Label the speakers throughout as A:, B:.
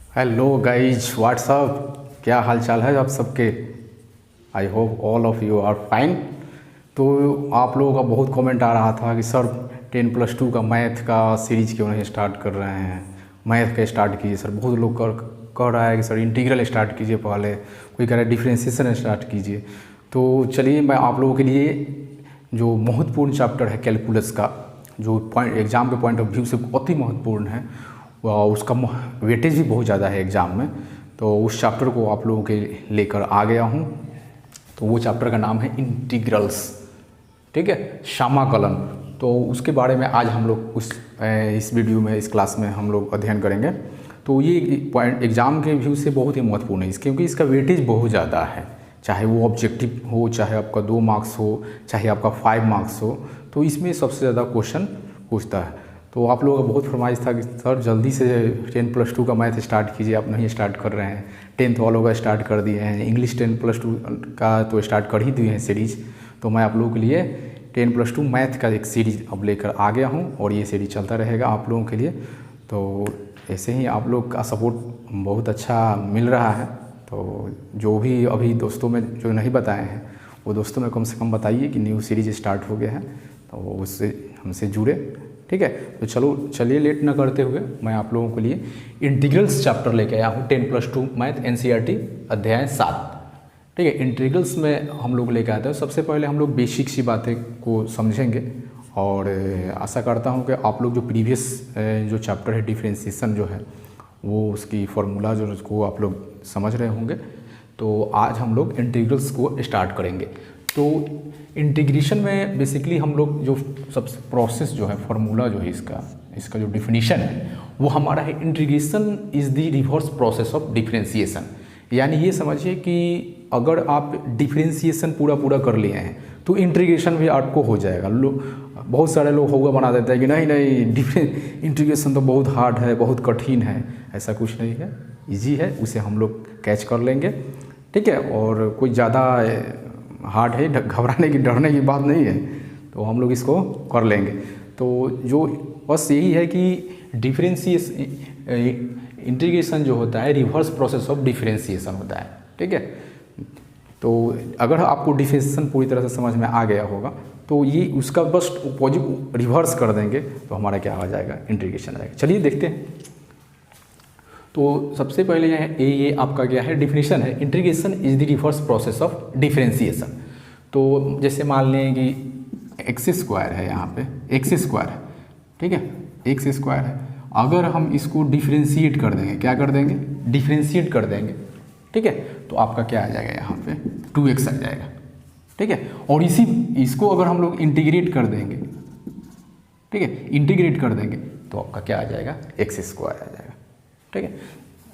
A: Hello guys what's up, क्या हाल चाल है आप सबके। I hope all of you are fine. तो आप लोगों का बहुत कमेंट आ रहा था कि सर 10+2 का मैथ का सीरीज क्यों नहीं स्टार्ट कर रहे हैं, मैथ का स्टार्ट कीजिए सर। बहुत लोग कह रहा है कि सर इंटीग्रल स्टार्ट कीजिए पहले, कोई कह रहा है डिफ्रेंशिएशन स्टार्ट कीजिए। तो चलिए मैं आप लोगों के लिए जो महत्वपूर्ण चैप्टर है कैलकुलस का, जो पॉइंट एग्ज़ाम के पॉइंट ऑफ व्यू से अति महत्वपूर्ण है, उसका वेटेज भी बहुत ज़्यादा है एग्ज़ाम में, तो उस चैप्टर को आप लोगों के लेकर आ गया हूँ। तो वो चैप्टर का नाम है इंटीग्रल्स, ठीक है, समाकलन। तो उसके बारे में आज हम लोग इस वीडियो में, इस क्लास में हम लोग अध्ययन करेंगे। तो ये पॉइंट एग्ज़ाम के व्यू से बहुत ही महत्वपूर्ण है क्योंकि इसका वेटेज बहुत ज़्यादा है, चाहे वो ऑब्जेक्टिव हो, चाहे आपका 2 मार्क्स हो, चाहे आपका 5 मार्क्स हो, तो इसमें सबसे ज़्यादा क्वेश्चन पूछता है। तो आप लोगों का बहुत फरमाइश था कि सर जल्दी से 10+2 का मैथ स्टार्ट कीजिए, आप नहीं स्टार्ट कर रहे हैं। 10th वालों का स्टार्ट कर दिए हैं, इंग्लिश 10+2 का तो स्टार्ट कर ही दिए हैं सीरीज़। तो मैं आप लोगों के लिए 10+2 मैथ का एक सीरीज़ अब लेकर आ गया हूँ और ये सीरीज़ चलता रहेगा आप लोगों के लिए। तो ऐसे ही आप लोग का सपोर्ट बहुत अच्छा मिल रहा है। तो जो भी अभी दोस्तों में जो नहीं बताए हैं वो दोस्तों में कम से कम बताइए कि न्यू सीरीज़ स्टार्ट हो गया है, तो उससे हमसे जुड़े, ठीक है। तो चलिए लेट न करते हुए मैं आप लोगों के लिए इंटीग्रल्स चैप्टर लेके आया हूँ। 10+2 मैथ NCERT अध्याय 7, ठीक है। इंटीग्रल्स में हम लोग लेके आते हैं। सबसे पहले हम लोग बेसिक सी बातें को समझेंगे और आशा करता हूँ कि आप लोग जो प्रीवियस जो चैप्टर है डिफरेंशिएशन जो है वो उसकी फार्मूला जो उसको आप लोग समझ रहे होंगे। तो आज हम लोग इंटीग्रल्स को स्टार्ट करेंगे। तो इंटीग्रेशन में बेसिकली हम लोग जो सब प्रोसेस जो है, फार्मूला जो है इसका जो डिफिनीशन है वो हमारा है, integration is the reverse process of differentiation. यानी ये समझिए कि अगर आप डिफरेंशिएशन पूरा कर लिए हैं तो इंटीग्रेशन भी आपको हो जाएगा। बहुत सारे लोग होगा बना देते हैं कि नहीं इंटीग्रेशन तो बहुत हार्ड है, बहुत कठिन है। ऐसा कुछ नहीं है, इजी है, उसे हम लोग कैच कर लेंगे, ठीक है। और कोई ज़्यादा हार्ड है, घबराने की डरने की बात नहीं है, तो हम लोग इसको कर लेंगे। तो जो बस यही है कि इंटीग्रेशन जो होता है रिवर्स प्रोसेस ऑफ डिफरेंशिएशन होता है, ठीक है। तो अगर आपको डिफरेंशिएशन पूरी तरह से समझ में आ गया होगा तो ये उसका बस अपोजिट रिवर्स कर देंगे तो हमारा क्या आ जाएगा, इंटीग्रेशन आ जाएगा। चलिए देखते हैं। तो सबसे पहले ये आपका क्या है, डिफिनीशन है, integration is the reverse process of differentiation. तो जैसे मान लें कि x² है, यहाँ पे x², ठीक है, x² है। अगर हम इसको डिफरेंशिएट कर देंगे, क्या कर देंगे, डिफरेंशिएट कर देंगे, ठीक है, तो आपका क्या आ जाएगा, यहाँ पे 2x आ जाएगा, ठीक है। और इसको अगर हम लोग इंटीग्रेट कर देंगे, ठीक है, इंटीग्रेट कर देंगे तो आपका क्या आ जाएगा, x² आ जाएगा, ठीक है।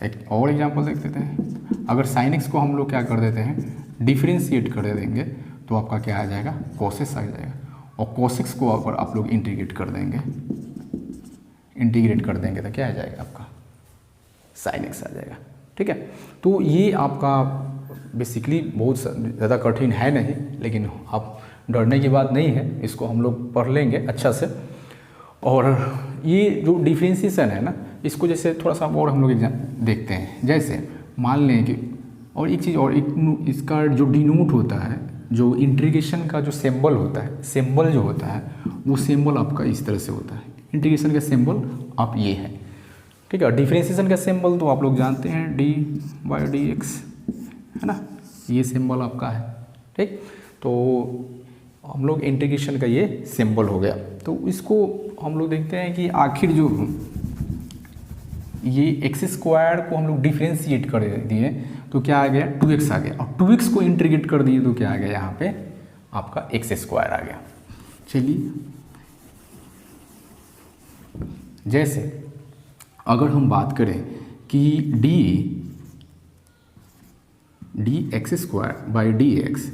A: एक और एग्जांपल देख लेते हैं। अगर sin x को हम लोग क्या कर देते हैं, डिफरेंशिएट कर देंगे तो आपका क्या आ जाएगा, cos x आ जाएगा। और cos x को अगर आप लोग इंटीग्रेट कर देंगे तो क्या आ जाएगा, आपका sin x आ जाएगा, ठीक है। तो ये आपका बेसिकली बहुत ज़्यादा कठिन है नहीं, लेकिन आप डरने की बात नहीं है, इसको हम लोग पढ़ लेंगे अच्छा से। और ये जो डिफरेंशिएशन है ना, इसको जैसे थोड़ा सा और हम लोग देखते हैं। जैसे मान लें कि, और एक चीज़ और, इसका जो डिनोट होता है, जो इंटीग्रेशन का जो सिंबल होता है, सिंबल जो होता है वो सिंबल आपका इस तरह से होता है। इंटीग्रेशन का सिंबल आप ये है, ठीक है। डिफरेंशिएशन का सिंबल तो आप लोग जानते हैं, d/dx है ना, ये सिंबल आपका है, ठीक। तो हम लोग इंटीग्रेशन का ये सिंबल हो गया। तो इसको हम लोग देखते हैं कि आखिर जो ये x² को हम लोग डिफरेंशिएट कर दिए तो क्या आ गया, 2x आ गया। और 2x को इंटीग्रेट कर दिए तो क्या आ गया, यहाँ पे आपका x² आ गया। चलिए, जैसे अगर हम बात करें कि dx²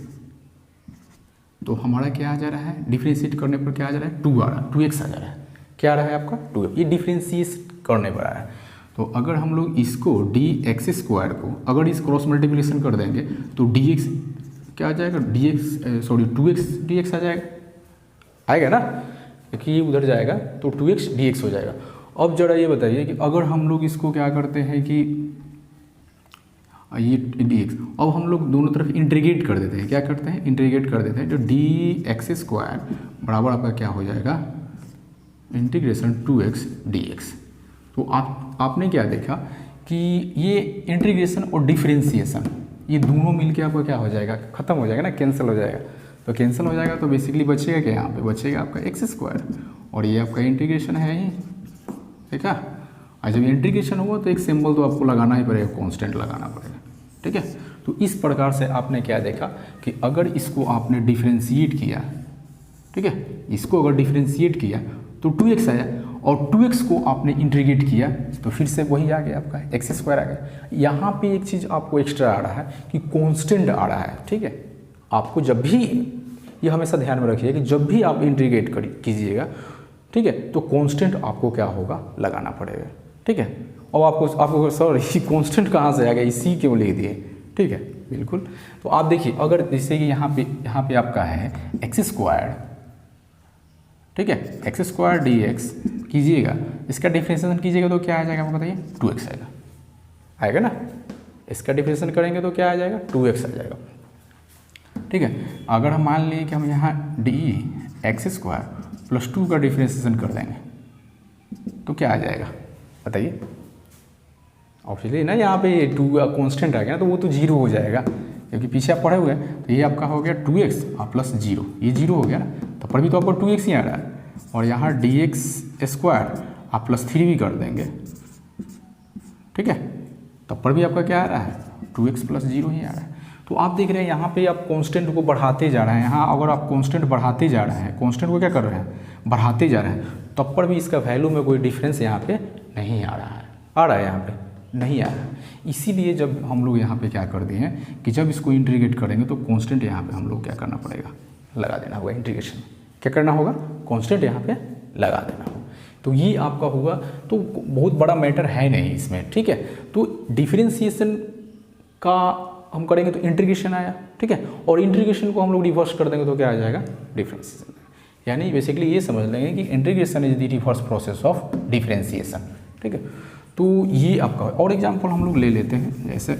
A: तो हमारा क्या आ जा रहा है, डिफरेंशिएट करने पर क्या आ जा रहा है, 2 आ रहा है, 2x आ जा रहा है। क्या आ रहा है आपका, 2x। ये डिफरेंशिएट करने पर आ रहा है। तो अगर हम लोग इसको dx² को अगर इस क्रॉस मल्टीप्लिकेशन कर देंगे तो dx क्या आ जाएगा, 2x dx आ जाएगा ना, क्योंकि ये उधर जाएगा तो 2x dx हो जाएगा। अब जरा ये बताइए कि अगर हम लोग इसको क्या करते हैं कि ये dx, अब हम लोग दोनों तरफ इंटीग्रेट कर देते हैं, क्या करते हैं, इंटीग्रेट कर देते हैं, तो dx² बराबर आपका क्या हो जाएगा, इंटीग्रेशन 2x dx। तो आपने क्या देखा कि ये इंटीग्रेशन और डिफरेंशिएशन ये दोनों मिलके आपका क्या हो जाएगा, खत्म हो जाएगा ना, कैंसिल हो जाएगा। तो कैंसिल हो जाएगा तो बेसिकली बचेगा क्या, यहाँ पे बचेगा आपका x² और ये आपका इंटीग्रेशन है ही, ठीक है। और जब इंटीग्रेशन हुआ तो एक सिंबल तो आपको लगाना ही पड़ेगा, कांस्टेंट लगाना पड़ेगा, ठीक है। तो इस प्रकार से आपने क्या देखा कि अगर इसको आपने डिफ्रेंशिएट किया, ठीक है, इसको अगर डिफ्रेंशिएट किया तो 2x आया और 2x को आपने इंटीग्रेट किया तो फिर से वही आ गया आपका x² आ गया। यहाँ पे एक चीज़ आपको एक्स्ट्रा आ रहा है कि कांस्टेंट आ रहा है, ठीक है। आपको जब भी, ये हमेशा ध्यान में रखिए कि जब भी आप इंटीग्रेट कीजिएगा, ठीक है, तो कांस्टेंट आपको क्या होगा, लगाना पड़ेगा, ठीक है। और आपको सर ये कांस्टेंट कहाँ से आ गया, इसी क्यों लिख दिए, ठीक है, बिल्कुल। तो आप देखिए अगर जैसे कि यहाँ पे आपका है x², ठीक है, x² dx कीजिएगा, इसका डिफरेंशिएशन कीजिएगा तो क्या आ जाएगा आपको बताइए, 2x आएगा ना। इसका डिफरेंशिएशन करेंगे तो क्या आ जाएगा, 2x आ जाएगा, ठीक है। अगर हम मान लिए कि हम यहाँ dx² + 2 का डिफरेंशिएशन कर देंगे तो क्या आ जाएगा बताइए। ऑब्वियसली ना यहाँ पे 2 का कॉन्स्टेंट आ गया ना, तो वो तो 0 हो जाएगा क्योंकि पीछे आप पढ़े हुए हैं। तो ये आपका हो गया 2x + 0, ये 0 हो गया ना, तो पर भी तो आपको 2x ही आ रहा है। और यहाँ dx² आप +3 भी कर देंगे, ठीक है, तब पर भी आपका क्या आ रहा है, 2x + 0 ही आ रहा है। तो आप देख रहे हैं यहाँ पे आप कांस्टेंट को बढ़ाते जा रहे हैं। यहाँ अगर आप कांस्टेंट बढ़ाते जा रहे हैं, कांस्टेंट को क्या कर रहे हैं, बढ़ाते जा रहे हैं, तब पर भी इसका वैल्यू में कोई डिफरेंस यहाँ पे नहीं आ रहा है यहाँ पे नहीं आ रहा है। इसीलिए जब हम लोग यहाँ पे क्या कर दिए हैं कि जब इसको इंटीग्रेट करेंगे तो कांस्टेंट यहाँ पे हम लोग क्या करना पड़ेगा, लगा देना होगा। इंटीग्रेशन क्या करना होगा, कांस्टेंट यहाँ पे लगा देना होगा। तो ये आपका होगा, तो बहुत बड़ा मैटर है नहीं इसमें, ठीक है। तो डिफरेंशिएशन का हम करेंगे तो इंटीग्रेशन आया, ठीक है, और इंटीग्रेशन को हम लोग रिवर्स कर देंगे तो क्या आ जाएगा, डिफरेंशिएशन। यानी बेसिकली ये समझ लेंगे कि integration is the reverse process of differentiation, ठीक है। तो ये आपका और एग्जांपल हम लोग ले लेते हैं, जैसे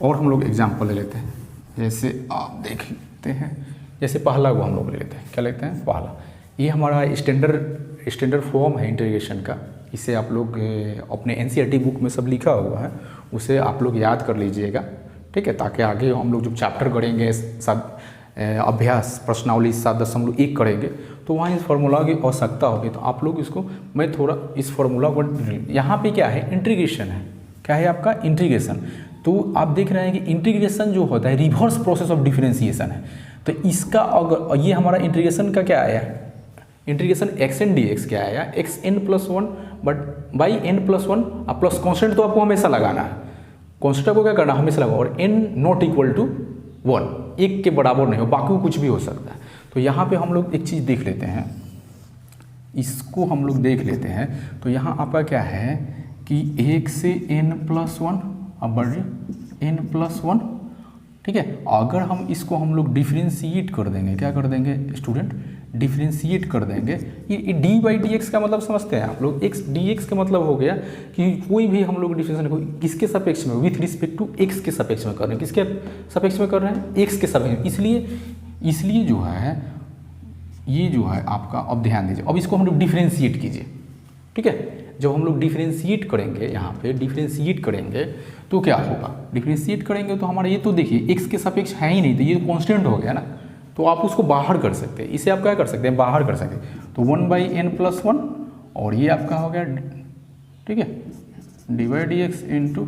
A: और हम लोग एग्जांपल ले लेते हैं, जैसे आप देख लेते हैं, जैसे पहला को हम लोग ले लेते हैं, क्या लेते हैं, पहला। ये हमारा स्टैंडर्ड फॉर्म है इंटीग्रेशन का। इसे आप लोग अपने एनसीईआरटी बुक में सब लिखा हुआ है, उसे आप लोग याद कर लीजिएगा, ठीक है, ताकि आगे हम लोग जब चैप्टर करेंगे अभ्यास प्रश्नावली 7.1 करेंगे तो वहाँ इस फार्मूला की आवश्यकता होगी। तो आप लोग इसको, मैं थोड़ा इस फार्मूला को, यहाँ पे क्या है, इंटीग्रेशन है, क्या है आपका, इंटीग्रेशन। तो आप देख रहे हैं कि इंटीग्रेशन जो होता है रिवर्स प्रोसेस ऑफ डिफरेंशिएशन है। तो इसका अगर ये हमारा इंटीग्रेशन का क्या आया, इंटीग्रेशन xn dx क्या आया, xn+1 बट बाई n+1 अब प्लस कॉन्स्टेंट तो आपको हमेशा लगाना है, कॉन्स्टेंट को क्या करना हमेशा लगाओ, और n ≠ 1, एक के बराबर नहीं हो, बाकी कुछ भी हो सकता है। तो यहाँ पे हम लोग एक चीज़ देख लेते हैं, इसको हम लोग देख लेते हैं। तो यहाँ आपका क्या है कि 1 से n+1 अब बढ़ n+1, ठीक है। अगर हम इसको हम लोग डिफ्रेंशिएट कर देंगे, क्या कर देंगे स्टूडेंट, डिफ्रेंशिएट कर देंगे। ये d/dx का मतलब समझते हैं आप लोग, x dx का मतलब हो गया कि कोई भी हम लोग डिफरेंशिएशन किसके सापेक्ष में, विथ रिस्पेक्ट टू x के सापेक्ष में कर रहे हैं, किसके सापेक्ष में कर रहे हैं, x के सापेक्ष में। इसलिए जो है ये जो है आपका, अब ध्यान दीजिए, अब इसको हम लोग डिफ्रेंशिएट कीजिए, ठीक है। जब हम लोग डिफ्रेंशिएट करेंगे, यहाँ पे डिफ्रेंशिएट करेंगे तो क्या होगा, डिफ्रेंशिएट करेंगे तो हमारा ये तो देखिए x के सापेक्ष है ही नहीं, तो ये कांस्टेंट हो गया ना, तो आप उसको बाहर कर सकते हैं, इसे आप क्या कर सकते हैं, बाहर कर सकते हैं। तो 1/n+1 और ये आपका हो गया, ठीक है, d/dx इंटू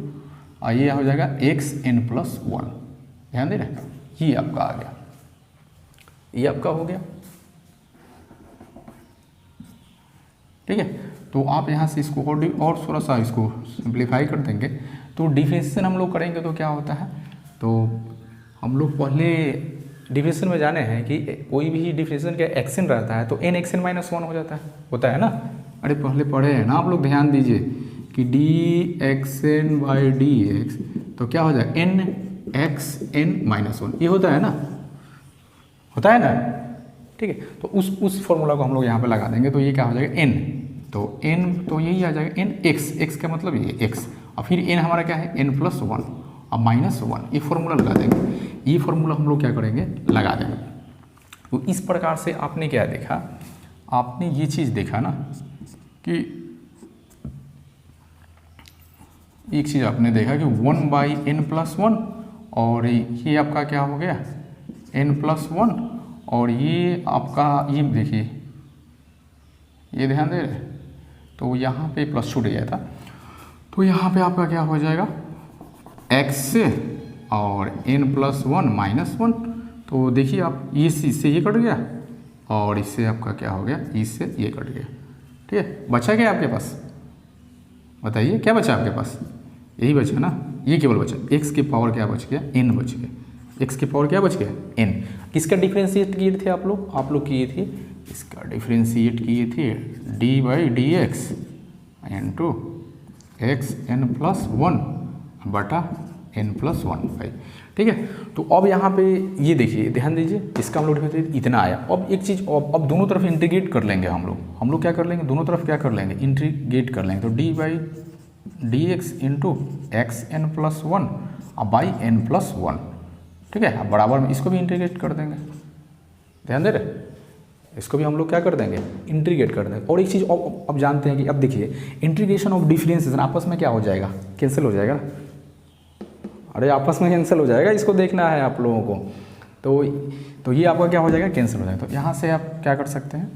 A: ये हो जाएगा xn+1, ध्यान दे रहे हैं, ये आपका आ गया, ये आपका हो गया, ठीक है। तो आप यहाँ से इसको और थोड़ा सा इसको सिंप्लीफाई कर देंगे तो डिफरेंशिएशन हम लोग करेंगे तो क्या होता है, तो हम लोग पहले डिफरेंशिएशन में जाने हैं कि कोई भी डिफरेंशिएशन का एक्शन रहता है तो n(xn-1) हो जाता है, होता है ना। अरे पहले पढ़े हैं ना आप लोग, ध्यान दीजिए कि dxn/dx तो क्या हो जाएगा, xn-1 ये होता है ना, ठीक है। तो उस फॉर्मूला को हम लोग यहाँ पे लगा देंगे, तो ये क्या हो जाएगा n, तो n तो यही आ जाएगा n x का मतलब ये x, और फिर n हमारा क्या है n+1 और -1, ये फॉर्मूला लगा देंगे। ये फॉर्मूला हम लोग क्या करेंगे, लगा देंगे। तो इस प्रकार से आपने क्या देखा, आपने ये चीज़ देखा ना कि एक चीज़ आपने देखा कि 1/n+1 और ये आपका क्या हो गया n+1, और ये आपका ये देखिए, ये ध्यान दे रहे, तो यहाँ पे प्लस छूट गया था, तो यहाँ पे आपका क्या हो जाएगा x से और n+1 -1, तो देखिए आप ये इससे ये कट गया और इससे आपका क्या हो गया, इससे ये कट गया, ठीक है। बचा क्या आपके पास, बताइए क्या बचा आपके पास, यही बचा ना, ये केवल बचा x की पावर क्या बच गया, n बच गया, x की पावर क्या बच गया n। किसका डिफ्रेंशिएट किए थे आप लोग किए थे, इसका डिफ्रेंशिएट किए थे d/dx इंटू xn+1 बटा n+1, ठीक है। तो अब यहाँ पे ये देखिए, ध्यान दीजिए, इसका हम लोग डिफ्रेंशिएट इतना आया। अब एक चीज़, अब दोनों तरफ इंटीग्रेट कर लेंगे हम लोग क्या कर लेंगे, दोनों तरफ क्या कर लेंगे, इंटीग्रेट कर लेंगे। तो d/dx into xn+1 by n+1, ठीक है। अब बराबर में इसको भी इंटीग्रेट कर देंगे, ध्यान दे रहे, इसको भी हम लोग क्या कर देंगे, इंटीग्रेट कर देंगे। और एक चीज़ अब जानते हैं कि अब देखिए इंटीग्रेशन ऑफ डिफरेंशिएशन आपस में क्या हो जाएगा, कैंसिल हो जाएगा, अरे आपस में कैंसिल हो जाएगा, इसको देखना है आप लोगों को। तो ये आपका क्या हो जाएगा, कैंसिल हो जाएगा। तो यहाँ से आप क्या कर सकते हैं,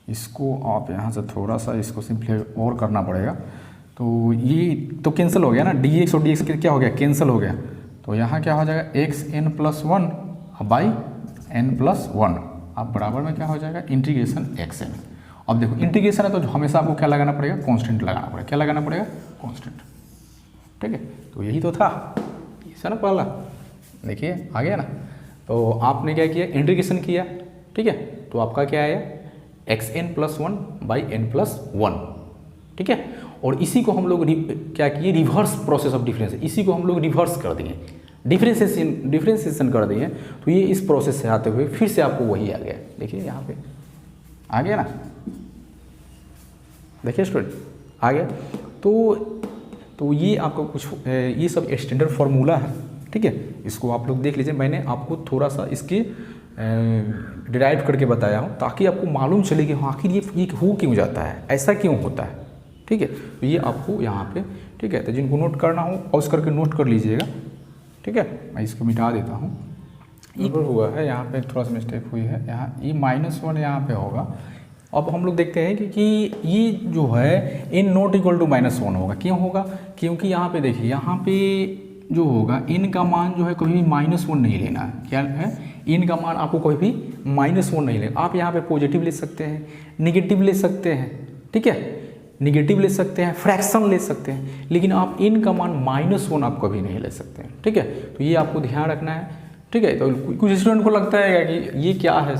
A: इसको आप यहाँ से थोड़ा सा इसको सिंपली और करना पड़ेगा। तो ये तो कैंसिल हो गया ना, dx और dx क्या हो गया, कैंसिल हो गया। तो यहाँ क्या हो जाएगा xn+1 बाई n+1, अब बराबर में क्या हो जाएगा इंटीग्रेशन xn। अब देखो इंटीग्रेशन है तो हमेशा आपको क्या लगाना पड़ेगा, कांस्टेंट लगाना पड़ेगा, क्या लगाना पड़ेगा, कांस्टेंट, ठीक है। तो यही तो था, ऐसा ना पहला, देखिए आ गया ना। तो आपने क्या किया, इंटीग्रेशन किया, ठीक है। तो आपका क्या आया xn+1 बाई n+1, ठीक है। और इसी को हम लोग क्या किए, रिवर्स प्रोसेस ऑफ डिफरेंस, इसी को हम लोग रिवर्स कर दिए, डिफ्रेंसिएशन कर दिए। तो ये इस प्रोसेस से आते हुए फिर से आपको वही आ गया, देखिए यहाँ पे आ गया ना, देखिए स्टूडेंट आ गया। तो ये आपको कुछ ये सब स्टैंडर्ड फार्मूला है, ठीक है। इसको आप लोग देख लीजिए, मैंने आपको थोड़ा सा इसकी डिराइव करके बताया हूँ ताकि आपको मालूम चले कि आखिर ये हो क्यों जाता है, ऐसा क्यों होता है, ठीक है। तो ये आपको यहाँ पे, ठीक है। तो जिनको नोट करना हो पॉज करके नोट कर लीजिएगा, ठीक है। मैं इसको मिटा देता हूँ, इक्वल हुआ है यहाँ पे, थोड़ा सा मिस्टेक हुई है, यहाँ ये -1 यहाँ पे होगा। अब हम लोग देखते हैं कि ये जो है n नॉट इक्वल टू -1 होगा, क्यों होगा, क्योंकि यहाँ पे देखिए, यहाँ पे जो होगा n का मान जो है कभी भी -1 नहीं लेना है, क्या है, n का मान आपको कभी भी -1 नहीं लेना। आप यहाँ पे पॉजिटिव ले सकते हैं, निगेटिव ले सकते हैं, ठीक है, निगेटिव ले सकते हैं, फ्रैक्शन ले सकते हैं, लेकिन आप n का मान -1 आप कभी नहीं ले सकते हैं, ठीक है। तो ये आपको ध्यान रखना है, ठीक है। तो कुछ स्टूडेंट को लगता है कि ये क्या है,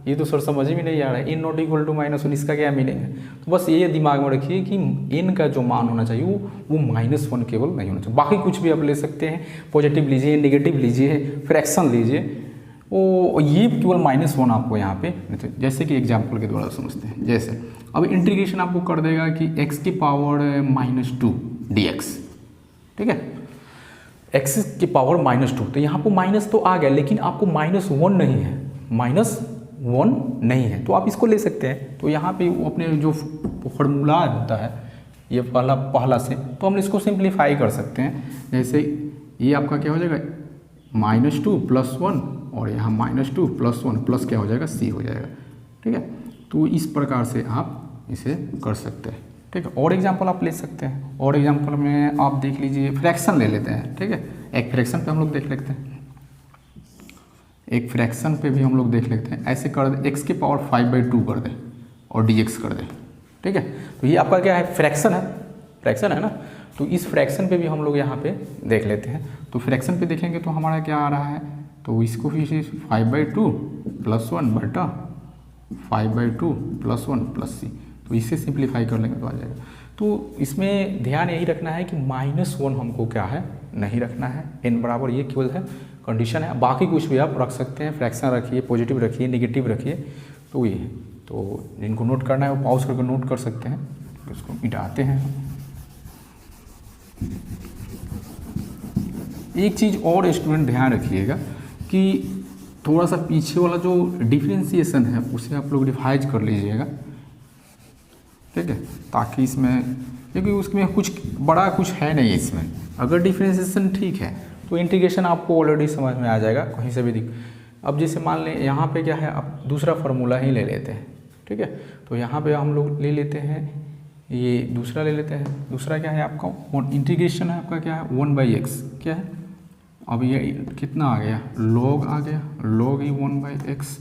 A: ये तो सर समझ में नहीं आ रहा है, n नॉट इक्वल टू -1 इसका क्या मीनिंग है। तो बस ये दिमाग में रखिए कि n का जो मान होना चाहिए वो -1 केवल नहीं होना चाहिए, बाकी कुछ भी आप ले सकते हैं, पॉजिटिव लीजिए, नेगेटिव लीजिए, फ्रैक्शन लीजिए, वो ये केवल -1 आपको यहाँ पे, जैसे कि एग्जाम्पल के द्वारा समझते हैं। जैसे अब इंटीग्रेशन आपको कर देगा कि x की पावर -2 dx, ठीक है, x की पावर -2, तो यहाँ पर माइनस तो आ गया, लेकिन आपको -1 नहीं है, -1 नहीं है, तो आप इसको ले सकते हैं। तो यहाँ पे वो अपने जो फॉर्मूला होता है ये पहला से, तो हम इसको सिंप्लीफाई कर सकते हैं। जैसे ये आपका क्या हो जाएगा -2 + 1 और यहाँ -2 + 1 प्लस क्या हो जाएगा c हो जाएगा, ठीक है। तो इस प्रकार से आप इसे कर सकते हैं, ठीक है। और एग्जांपल आप ले सकते हैं, और एग्जांपल में आप देख लीजिए, फ्रैक्शन ले लेते हैं, ठीक है। एक फ्रैक्शन पे हम लोग देख लेते हैं, एक फ्रैक्शन पे भी हम लोग देख लेते हैं। ऐसे कर दे, x की पावर 5/2 कर दे और dx कर दे, ठीक है। तो ये आपका क्या है, फ्रैक्शन है ना। तो इस फ्रैक्शन पे भी हम लोग यहाँ पे देख लेते हैं। तो फ्रैक्शन पे देखेंगे तो हमारा क्या आ रहा है, तो इसको फिर 5/2 + 1 बटा 5/2 + 1 + c, तो इससे सिंप्लीफाई कर लेंगे तो आ जाएगा। तो इसमें ध्यान यही रखना है कि -1 हमको क्या है, नहीं रखना है, n बराबर ये केवल है कंडीशन है, बाकी कुछ भी आप रख सकते हैं, फ्रैक्शन रखिए, पॉजिटिव रखिए, नेगेटिव रखिए, तो ये है। तो जिनको नोट करना है वो पॉज करके नोट कर सकते हैं। इसको मिटाते हैं। एक चीज़ और स्टूडेंट ध्यान रखिएगा कि थोड़ा सा पीछे वाला जो डिफ्रेंशिएशन है उसे आप लोग रिवाइज कर लीजिएगा, ठीक है, ताकि इसमें, क्योंकि उसमें कुछ बड़ा कुछ है नहीं इसमें। अगर डिफ्रेंशिएशन ठीक है तो इंटीग्रेशन आपको ऑलरेडी समझ में आ जाएगा कहीं से भी दिख। अब जैसे मान लें यहाँ पे क्या है, आप दूसरा फार्मूला ही ले लेते हैं, ठीक है, तो यहाँ पे हम लोग ले लेते हैं, ये दूसरा ले लेते हैं। दूसरा क्या है आपका, इंटीग्रेशन है आपका क्या है 1/x, क्या है, अब ये कितना आ गया, log आ गया, log ही 1/x,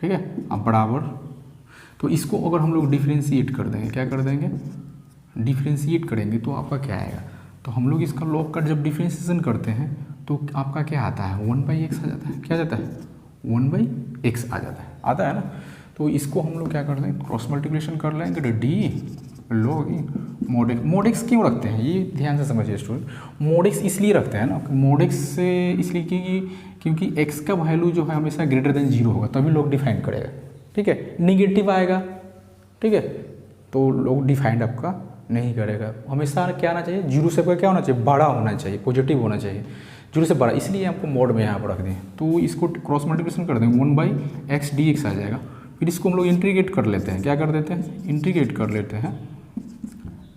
A: ठीक है। अब बराबर, तो इसको अगर हम लोग डिफ्रेंशिएट कर देंगे, क्या कर देंगे, डिफ्रेंशिएट करेंगे तो आपका क्या आएगा, तो हम लोग इसका log का जब डिफ्रेंशिएशन करते हैं तो आपका क्या आता है 1/x आ जाता है, क्या जाता है 1/x आ जाता है, आता है ना। तो इसको हम लोग क्या कर देंगे, क्रॉस मल्टीप्लिकेशन कर लेंगे, तो D log mod x, mod x क्यों रखते हैं ये ध्यान से समझिए स्टूडेंट। mod x इसलिए रखते हैं ना, mod x से इसलिए क्योंकि x का वैल्यू जो है हमेशा ग्रेटर देन 0 होगा, तभी लोग डिफाइन करेगा, ठीक है। निगेटिव आएगा, ठीक है, तो लोग डिफाइंड आपका नहीं करेगा। हमेशा क्या आना चाहिए, 0 से क्या होना चाहिए, बड़ा होना चाहिए, पॉजिटिव होना चाहिए, 0 से बड़ा, इसलिए आपको मोड में यहाँ पर रख दें। तो इसको क्रॉस मल्टीप्लिकेशन कर देंगे, 1/x dx आ जाएगा। फिर इसको हम लोग इंटीग्रेट कर लेते हैं, क्या कर देते हैं, इंटीग्रेट कर लेते हैं,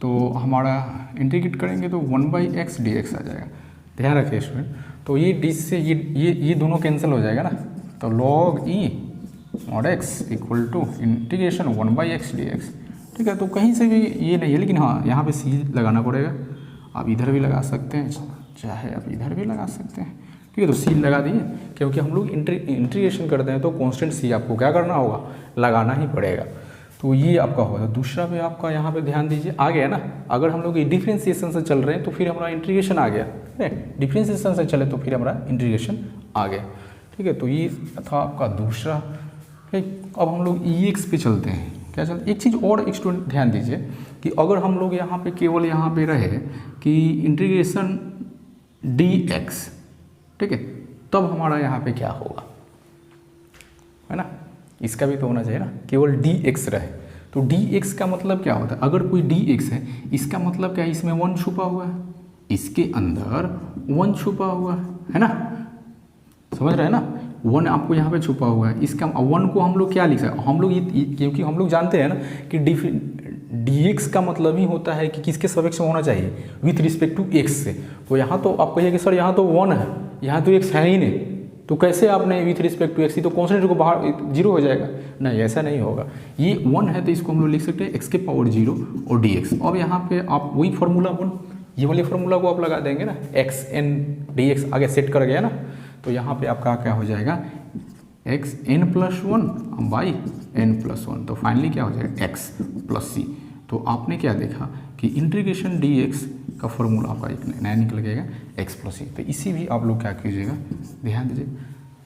A: तो हमारा इंटीग्रेट करेंगे तो 1/x dx आ जाएगा। ध्यान रखिए स्टूडेंट, तो ये डी से ये दोनों कैंसिल हो जाएगा ना, तो log e mod x equal to integration 1/x dx, ठीक है। तो कहीं से भी ये नहीं है, लेकिन हाँ यहाँ पे सी लगाना पड़ेगा। आप इधर भी लगा सकते हैं, चाहे आप इधर भी लगा सकते हैं, ठीक है। तो सी लगा दिए, क्योंकि हम लोग इंटीग्रेशन करते हैं तो कांस्टेंट सी आपको क्या करना होगा, लगाना ही पड़ेगा। तो ये आपका होगा। दूसरा भी आपका यहाँ पे ध्यान दीजिए, आ गया ना। अगर हम लोग डिफ्रेंशिएशन से चल रहे हैं तो फिर हमारा इंटीग्रेशन आ गया, ठीक है। डिफ्रेंशिएशन से चले तो फिर हमारा इंटीग्रेशन आ गया, ठीक है। तो ये था आपका दूसरा, ठीक। अब हम लोग EX पे चलते हैं, क्या चलते, एक चीज़ और एक स्टूडेंट ध्यान दीजिए कि अगर हम लोग यहाँ पे केवल यहाँ पे रहे कि इंटीग्रेशन dx, ठीक है, तब हमारा यहाँ पे क्या होगा, है ना। इसका भी तो होना चाहिए ना, केवल dx रहे तो dx का मतलब क्या होता है, अगर कोई dx है इसका मतलब क्या है, इसमें 1 छुपा हुआ है, इसके अंदर 1 छुपा हुआ है ना, समझ रहे हैं ना। 1 आपको यहाँ पे छुपा हुआ है, इसका 1 को हम लोग क्या लिख सकते हैं, हम लोग ये, क्योंकि हम लोग जानते हैं ना कि dx का मतलब ही होता है कि किसके सापेक्ष में होना चाहिए, विथ रिस्पेक्ट टू x से। तो यहाँ तो आप कहिए कि सर यहाँ तो 1 है, यहाँ तो x है ही नहीं, तो कैसे आपने विथ रिस्पेक्ट टू x, ही तो कॉन्स्टेंट को बाहर 0 हो जाएगा, नहीं ऐसा नहीं होगा। ये 1 है तो इसको हम लोग लिख सकते हैं x के पावर 0 और dx। अब यहाँ पे आप वही फार्मूला 1, ये वाले फार्मूला को आप लगा देंगे ना, xn dx आगे सेट कर गया ना, तो यहाँ पे आपका क्या हो जाएगा, xn+1 बाई n+1, तो फाइनली क्या हो जाएगा x + c। तो आपने क्या देखा कि इंटीग्रेशन dx का फॉर्मूला आपका एक नया निकल गएगा x + c। तो इसी भी आप लोग क्या कीजिएगा, ध्यान दीजिए,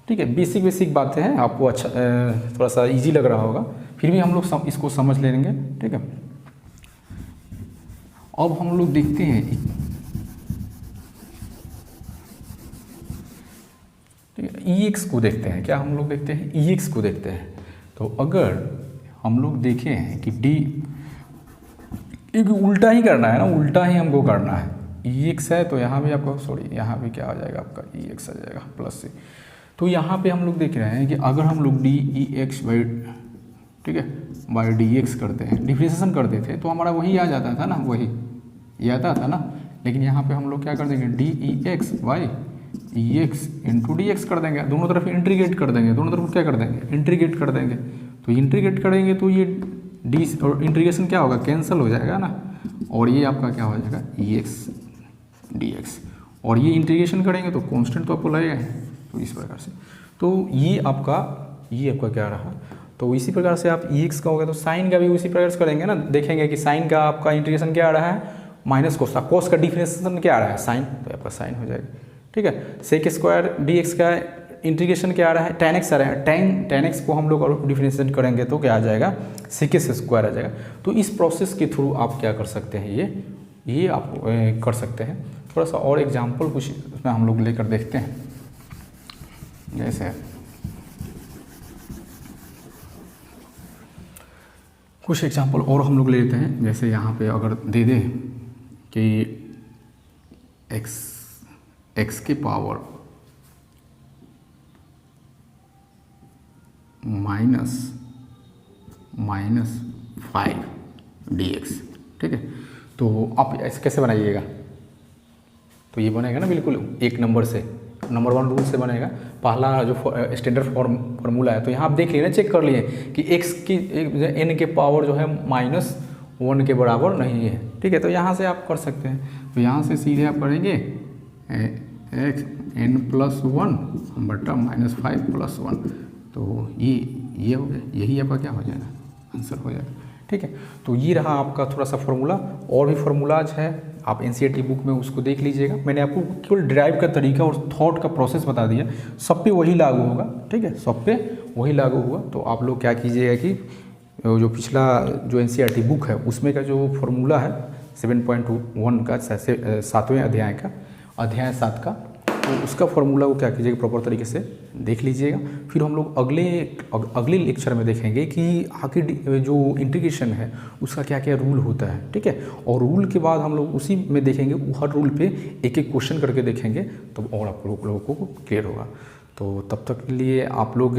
A: ठीक है। बेसिक बातें हैं, आपको अच्छा थोड़ा सा इजी लग रहा होगा, फिर भी हम लोग इसको समझ लेंगे, ठीक है। अब हम लोग देखते हैं, ठीक है, EX को देखते हैं, क्या हम लोग देखते हैं, EX को देखते हैं। तो अगर हम लोग देखें कि एक उल्टा ही करना है ना, उल्टा ही हमको करना है, EX है तो यहाँ भी आपको, सॉरी यहाँ भी क्या आ जाएगा आपका EX आ जाएगा +c। तो यहाँ पे हम लोग देख रहे हैं कि अगर हम लोग dEx बाई, ठीक है, बाई dx करते हैं, डिफ्रेंशिएशन करते थे तो हमारा वही आ जाता था ना, वही ये आता था ना। लेकिन यहाँ पे हम लोग क्या कर देंगे, dEx by EX into dx कर देंगे, दोनों तरफ इंटीग्रेट कर देंगे, दोनों तरफ क्या कर देंगे, इंटीग्रेट कर देंगे। तो इंटीग्रेट करेंगे तो ये डी और इंटीग्रेशन क्या होगा, कैंसिल हो जाएगा ना, और ये आपका क्या हो जाएगा EX dx, और ये इंटीग्रेशन करेंगे तो कांस्टेंट तो आपको लगेगा, तो इस प्रकार से। तो ये आपका क्या रहा, तो इसी प्रकार से आप EX का होगा तो साइन का भी उसी प्रकार से करेंगे ना। देखेंगे कि साइन का आपका इंटीग्रेशन क्या आ रहा है, माइनस कोस का, कोस का डिफरेंशिएशन क्या आ रहा है, साइन, तो आपका साइन हो जाएगा, ठीक है। सेक स्क्वायर dx का इंटीग्रेशन क्या आ रहा है, tan x आ रहा है, tan x को हम लोग डिफरेंशिएट करेंगे तो क्या आ जाएगा, sec² आ जाएगा। तो इस प्रोसेस के थ्रू आप क्या कर सकते हैं, ये ये आप कर सकते हैं। थोड़ा सा और एग्जाम्पल कुछ इसमें हम लोग लेकर देखते हैं। जैसे कुछ एग्जाम्पल और हम लोग लेते हैं। जैसे यहाँ पे अगर दे दें कि x की पावर -5 dx, ठीक है। तो आप ऐसे कैसे बनाइएगा, तो ये बनेगा ना बिल्कुल एक नंबर से, नंबर 1 रूल से बनेगा। पहला जो स्टैंडर्ड फार्मूला है, तो यहाँ आप देख लिए ना, चेक कर लिए कि x की n के पावर जो है -1 के बराबर नहीं है, ठीक है। तो यहाँ से आप कर सकते हैं। तो यहाँ से सीधे आप करेंगे x n+1 बटा -5+1, तो ये हो गया, यही आपका क्या हो जाएगा, आंसर हो जाएगा, ठीक है। तो ये रहा आपका थोड़ा सा फार्मूला। और भी फार्मूलाज है, आप एनसीईआरटी बुक में उसको देख लीजिएगा। मैंने आपको केवल ड्राइव का तरीका और थॉट का प्रोसेस बता दिया, सब पे वही लागू होगा, ठीक है, सब पे वही लागू हुआ। तो आप लोग क्या कीजिएगा कि जो पिछला जो एनसीईआरटी बुक है उसमें का जो फार्मूला है 7.1 का 7वें अध्याय का, अध्याय 7 का, तो उसका फार्मूला को क्या कीजिएगा, प्रॉपर तरीके से देख लीजिएगा। फिर हम लोग अगले लेक्चर में देखेंगे कि आखिर जो इंटीग्रेशन है उसका क्या क्या रूल होता है, ठीक है। और रूल के बाद हम लोग उसी में देखेंगे, हर रूल पे एक एक क्वेश्चन करके देखेंगे, तो और आप लोगों को क्लियर होगा। तो तब तक के लिए आप लोग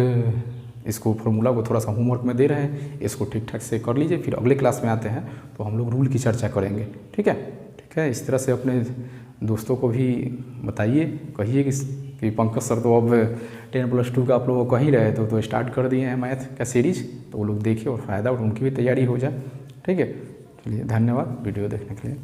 A: इसको फार्मूला को थोड़ा सा होमवर्क में दे रहे हैं, इसको ठीक ठाक से कर लीजिए। फिर अगले क्लास में आते हैं तो हम लोग रूल की चर्चा करेंगे, ठीक है, ठीक है। इस तरह से अपने दोस्तों को भी बताइए, कहिए कि पंकज सर तो अब 10+2 का आप लोगों को कहीं रहे तो स्टार्ट कर दिए हैं मैथ का सीरीज, तो वो लोग देखिए और फ़ायदा और उनकी भी तैयारी हो जाए, ठीक है। चलिए, धन्यवाद वीडियो देखने के लिए।